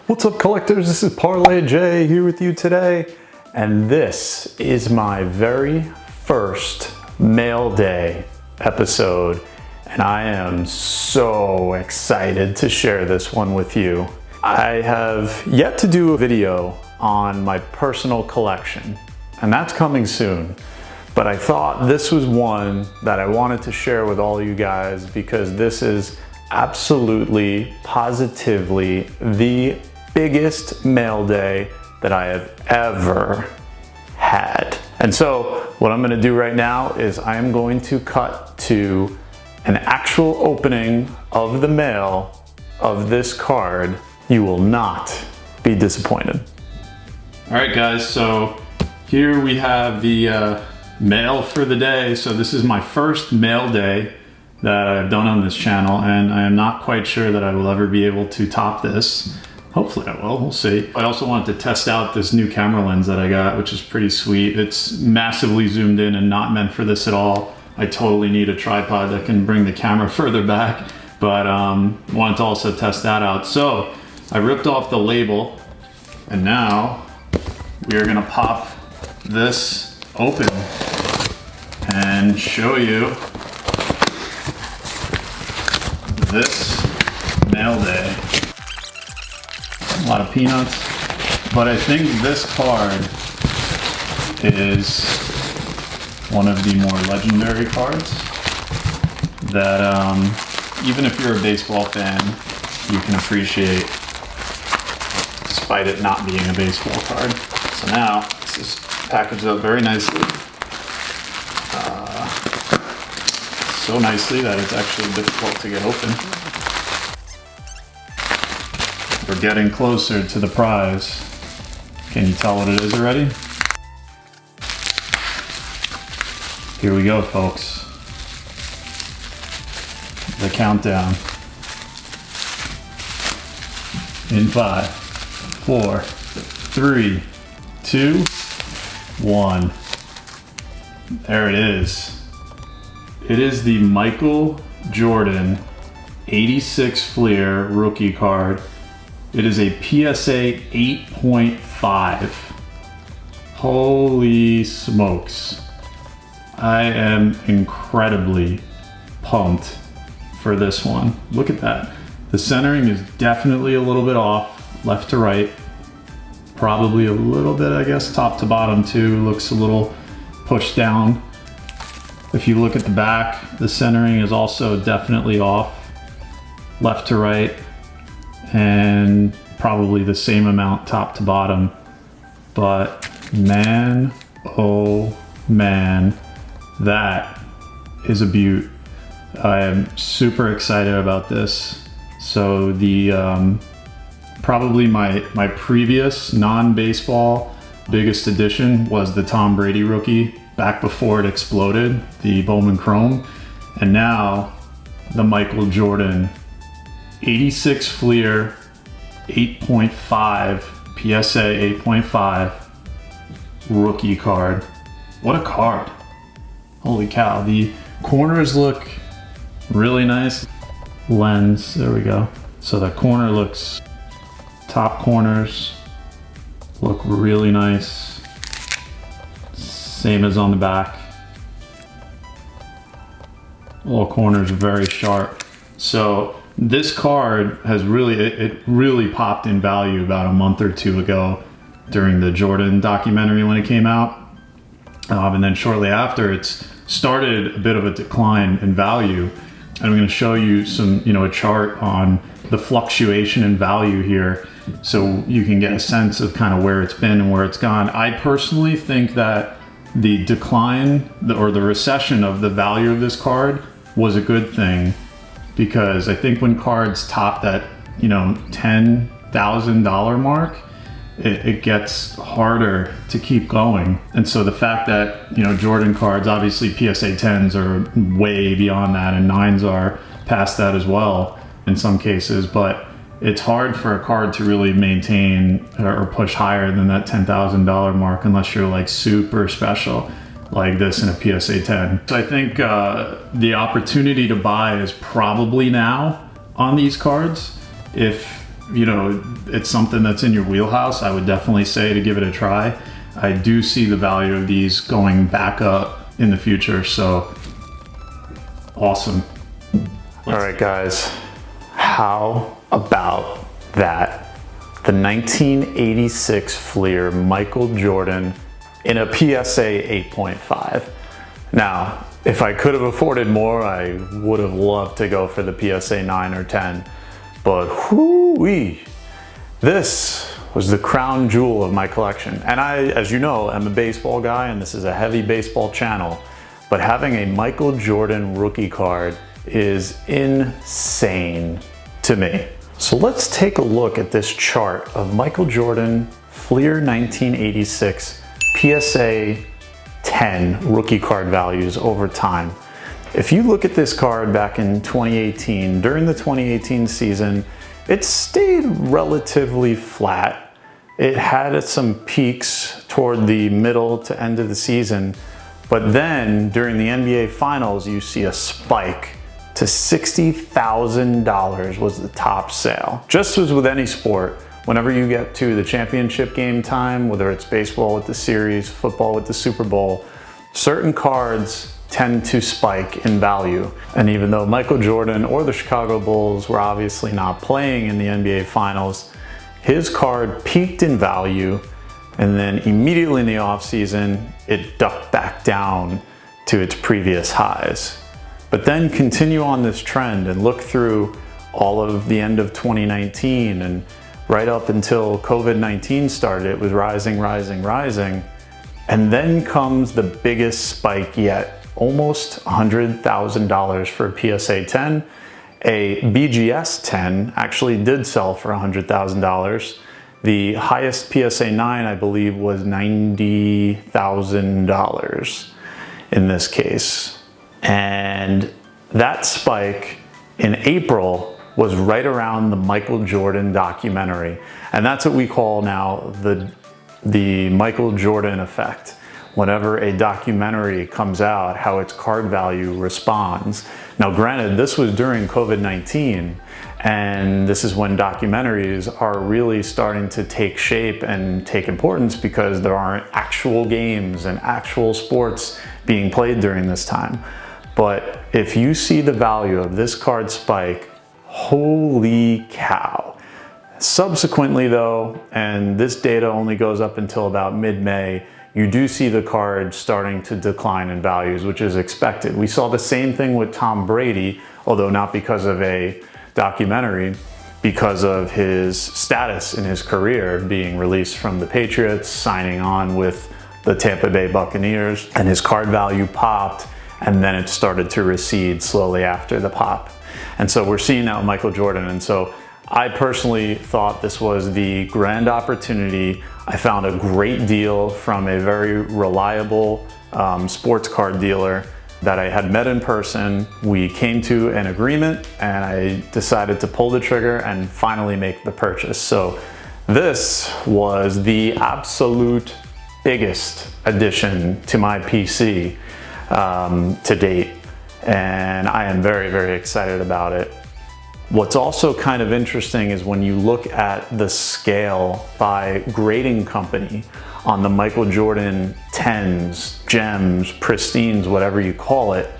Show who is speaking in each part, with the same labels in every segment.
Speaker 1: What's up, collectors? This is Parlay J here with you today, and this is my very first mail day episode, and I am so excited to share this one with you. I have yet to do a video on my personal collection, and that's coming soon. But I thought this was one that I wanted to share with all you guys because this is absolutely, positively the biggest mail day that I have ever had. And so what I'm gonna do right now is I am going to cut to an actual opening of the mail of this card. You will not be disappointed. All right, guys, so here we have the mail for the day. So this is my first mail day that I've done on this channel, and I am not quite sure that I will ever be able to top this. Hopefully I will, we'll see. I also wanted to test out this new camera lens that I got, which is pretty sweet. It's massively zoomed in and not meant for this at all. I totally need a tripod that can bring the camera further back, but wanted to also test that out. So I ripped off the label, and now we are gonna pop this open and show you this mail day. A lot of peanuts, but I think this card is one of the more legendary cards that even if you're a baseball fan, you can appreciate despite it not being a baseball card. So now this is packaged up very nicely. So nicely that it's actually difficult to get open. We're getting closer to the prize. Can you tell what it is already? Here we go, folks. The countdown. In 5, 4, 3, 2, 1. There it is. It is the Michael Jordan 86 Flir rookie card. It is a PSA 8.5. Holy smokes. I am incredibly pumped for this one. Look at that. The centering is definitely a little bit off, left to right. Probably a little bit, I guess, top to bottom too. Looks a little pushed down. If you look at the back, the centering is also definitely off, left to right, and probably the same amount top to bottom. But man, oh man, that is a beaut. I am super excited about this. So the probably my previous non-baseball biggest addition was the Tom Brady rookie back before it exploded, the Bowman Chrome, and now the Michael Jordan 86 Flir 8.5 PSA 8.5 rookie card. What a card. Holy cow. The corners look really nice. Lens, there we go. So the corner looks, top corners look really nice. Same as on the back. All corners are very sharp. So this card has it really popped in value about a month or two ago during the Jordan documentary when it came out. And then shortly after, it's started a bit of a decline in value. And I'm gonna show you some, a chart on the fluctuation in value here so you can get a sense of kind of where it's been and where it's gone. I personally think that the decline or the recession of the value of this card was a good thing, because I think when cards top that $10,000 mark, it gets harder to keep going. And so the fact that Jordan cards, obviously PSA 10s are way beyond that, and 9s are past that as well in some cases, but it's hard for a card to really maintain or push higher than that $10,000 mark unless you're like super special like this in a PSA 10. So I think the opportunity to buy is probably now on these cards. If you know, it's something that's in your wheelhouse, I would definitely say to give it a try. I do see the value of these going back up in the future, so awesome. All right, guys, how about that? The 1986 Flir Michael Jordan in a PSA 8.5. Now, if I could have afforded more, I would have loved to go for the PSA 9 or 10, but whoo-wee, this was the crown jewel of my collection. And I, as you know, am a baseball guy, and this is a heavy baseball channel, but having a Michael Jordan rookie card is insane to me. So let's take a look at this chart of Michael Jordan Flir 1986 PSA 10 rookie card values over time. If you look at this card back in 2018, during the 2018 season, it stayed relatively flat. It had some peaks toward the middle to end of the season, but then during the NBA Finals, you see a spike to $60,000 was the top sale. Just as with any sport, whenever you get to the championship game time, whether it's baseball with the series, football with the Super Bowl, certain cards tend to spike in value. And even though Michael Jordan or the Chicago Bulls were obviously not playing in the NBA Finals, his card peaked in value, and then immediately in the offseason, it ducked back down to its previous highs. But then continue on this trend and look through all of the end of 2019 and right up until COVID-19 started, it was rising, rising, rising. And then comes the biggest spike yet, almost $100,000 for a PSA 10. A BGS 10 actually did sell for $100,000. The highest PSA 9, I believe, was $90,000 in this case. And that spike in April was right around the Michael Jordan documentary. And that's what we call now the Michael Jordan effect. Whenever a documentary comes out, how its card value responds. Now granted, this was during COVID-19, and this is when documentaries are really starting to take shape and take importance because there aren't actual games and actual sports being played during this time. But if you see the value of this card spike, holy cow. Subsequently though, and this data only goes up until about mid-May, you do see the card starting to decline in values, which is expected. We saw the same thing with Tom Brady, although not because of a documentary, because of his status in his career, being released from the Patriots, signing on with the Tampa Bay Buccaneers, and his card value popped, and then it started to recede slowly after the pop. And so we're seeing now Michael Jordan. And so I personally thought this was the grand opportunity. I found a great deal from a very reliable sports card dealer that I had met in person. We came to an agreement and I decided to pull the trigger and finally make the purchase. So this was the absolute biggest addition to my PC to date. And I am very, very excited about it. What's also kind of interesting is when you look at the scale by grading company on the Michael Jordan 10s, gems, pristines, whatever you call it,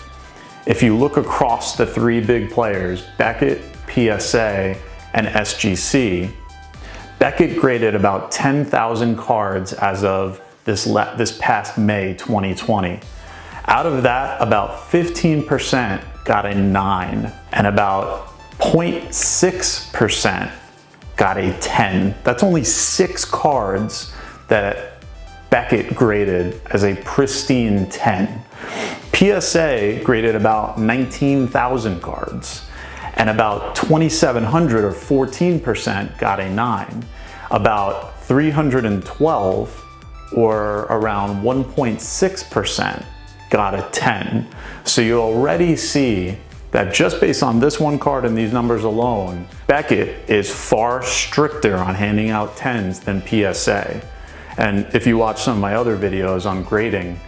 Speaker 1: if you look across the three big players, Beckett, PSA, and SGC, Beckett graded about 10,000 cards as of this past May 2020. Out of that, about 15% got a 9, and about 0.6% got a 10. That's only 6 cards that Beckett graded as a pristine 10. PSA graded about 19,000 cards, and about 2,700 or 14% got a 9. About 312 or around 1.6% got a 10. So you already see that just based on this one card and these numbers alone, Beckett is far stricter on handing out 10s than PSA. And if you watch some of my other videos on grading,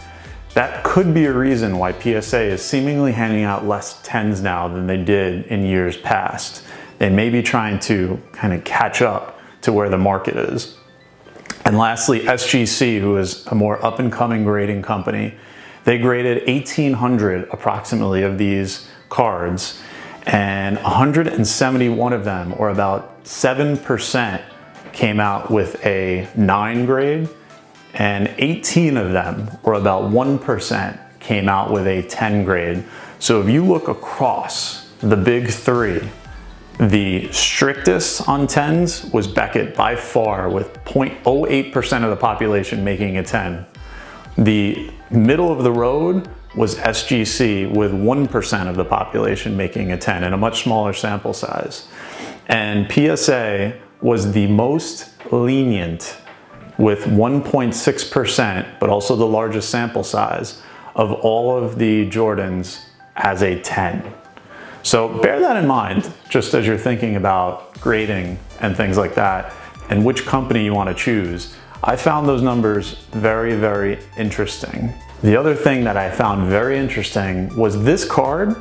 Speaker 1: that could be a reason why PSA is seemingly handing out less 10s now than they did in years past. They may be trying to kind of catch up to where the market is. And lastly, SGC, who is a more up-and-coming grading company, they graded 1,800 approximately of these cards, and 171 of them, or about 7%, came out with a 9 grade, and 18 of them, or about 1%, came out with a 10 grade. So if you look across the big three, the strictest on 10s was Beckett by far, with 0.08% of the population making a 10. The middle of the road was SGC with 1% of the population making a 10 in a much smaller sample size. And PSA was the most lenient with 1.6%, but also the largest sample size of all of the Jordans as a 10. So bear that in mind, just as you're thinking about grading and things like that, and which company you want to choose. I found those numbers very, very interesting. The other thing that I found very interesting was this card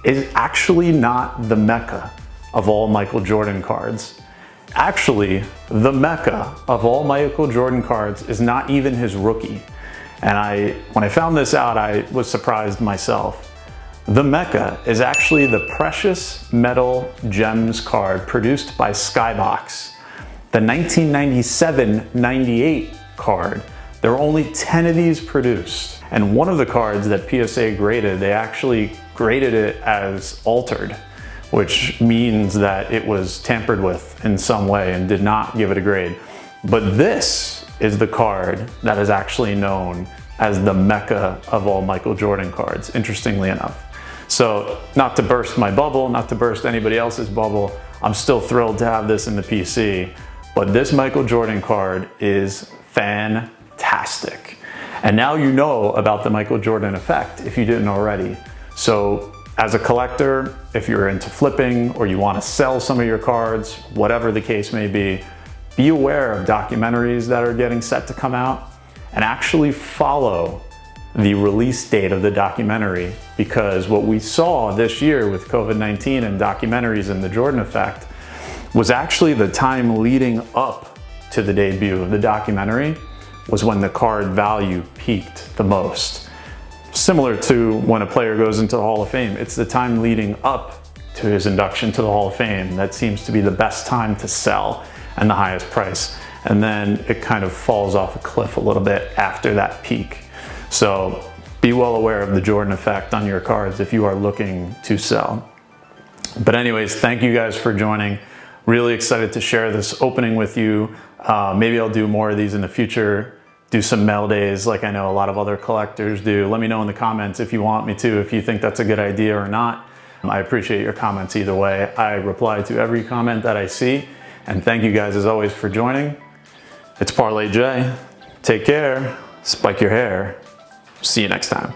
Speaker 1: is actually not the mecca of all Michael Jordan cards. Actually, the mecca of all Michael Jordan cards is not even his rookie. And when I found this out, I was surprised myself. The mecca is actually the Precious Metal Gems card produced by Skybox. The 1997-98 card. There were only 10 of these produced. And one of the cards that PSA graded, they actually graded it as altered, which means that it was tampered with in some way and did not give it a grade. But this is the card that is actually known as the mecca of all Michael Jordan cards, interestingly enough. So not to burst my bubble, not to burst anybody else's bubble, I'm still thrilled to have this in the PC, but this Michael Jordan card is fantastic. And now you know about the Michael Jordan effect if you didn't already. So as a collector, if you're into flipping or you want to sell some of your cards, whatever the case may be aware of documentaries that are getting set to come out and actually follow the release date of the documentary, because what we saw this year with COVID-19 and documentaries and the Jordan effect was actually the time leading up to the debut of the documentary was when the card value peaked the most. Similar to when a player goes into the Hall of Fame, it's the time leading up to his induction to the Hall of Fame that seems to be the best time to sell and the highest price. And then it kind of falls off a cliff a little bit after that peak. So be well aware of the Jordan effect on your cards if you are looking to sell. But anyways, thank you guys for joining. Really excited to share this opening with you. Maybe I'll do more of these in the future, do some mail days like I know a lot of other collectors do. Let me know in the comments if you want me to, if you think that's a good idea or not. I appreciate your comments either way. I reply to every comment that I see. And thank you guys as always for joining. It's Parlay J. Take care, spike your hair. See you next time.